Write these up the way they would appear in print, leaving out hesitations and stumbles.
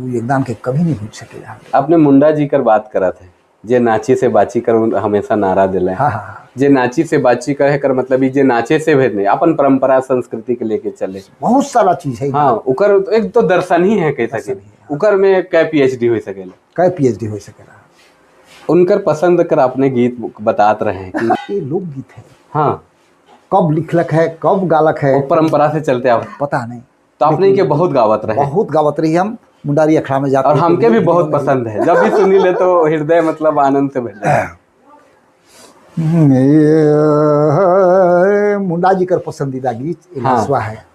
वो योगदान के कभी नहीं भूल सकेगा। आपने मुंडा जी कर बात करा थे, जे नाची से बाची कर हमेशा नारा दिला। हाँ हाँ, जे नाची से बाची करे कर मतलब जे नाचे से भेद नहीं, अपन परंपरा संस्कृति के लेके चले, बहुत सारा चीज है। हाँ, उकर एक तो दर्शन ही है कह सके, उकर में क्या पीएचडी हो सकेला, क्या पीएचडी हो सकेला। उनकर पसंद कर अपने गीत बतात रहे हैं कि ये लोकगीत है। हाँ, कब लिखलक है, कब गालक है, वो परंपरा से चलते आप पता नहीं। तो आपने के बहुत गावत रहे, बहुत गावत रही हम मुंडारी अखड़ा में जाते, और हमके भी बहुत पसंद है। जब भी सुनी ले तो हृदय मतलब आनंद से भर जाए। मुंडा जी कर पसंदीदा गीत इलासवा है।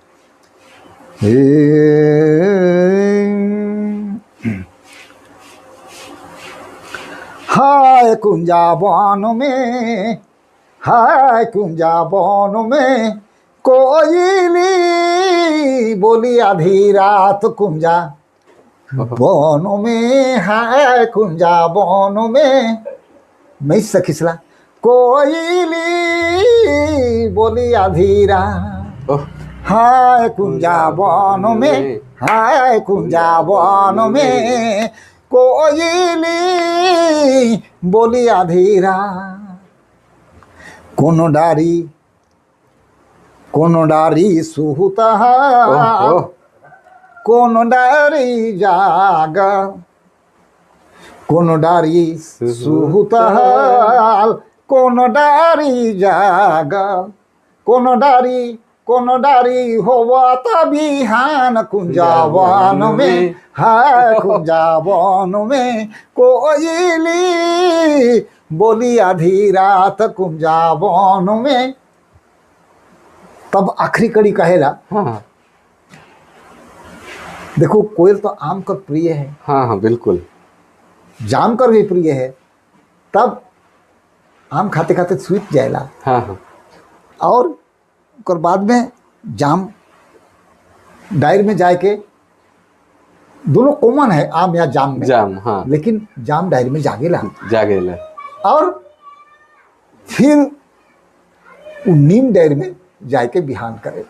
हाय कुंजा वन में, हाय कुंजा वन में कोयली बोली आधी रात कुंजा वन में, हाय कुंजा वन में मैं सखिसला कोयली बोली आधी रात, हाय कुंजा वन में, हाय कुंजा वन में कोयली बोली आधी रात। कोनो डारी सुहुता, कोनो डारी जाग, कोनो डारी सुहुताल, कोनो डारी जाग, कोनो डारी होवा बिहान कुंजावन में, हाय कुंजावन में कोयली बोली आधी रात कुंजावन में। तब आखिरी कड़ी कहेला, हाँ, देखो कोयल तो आम कर प्रिय है, हाँ हाँ बिल्कुल, जाम कर भी प्रिय है। तब आम खाते खाते सूत जाएला, हाँ हाँ, और कर बाद में जाम डायर में जाए के, दोनों कॉमन है आम या जाम में, जाम, हाँ, लेकिन जाम डायर में जागेला, और फिर वो नीम डायर में जाके बिहान करे।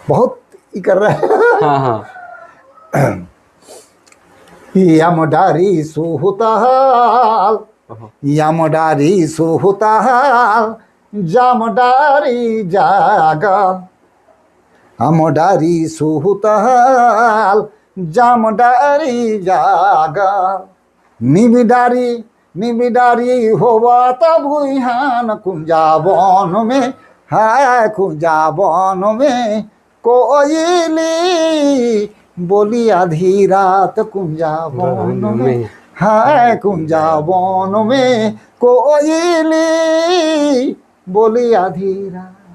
बहुत ही कर रहा है। हाँ हाँ, यमडारी सुहुताल, यमडारी सुहुताल, जामडारी जागा, हमडारी सुहुताल, जामडारी जागा, निबिडारी होवा तब भुइहान कुंजावन में, हाय कुंजावन में कोयली बोली आधी रात कुंजावन में, हाय कुंजावन में कोयली बोली आधी रात।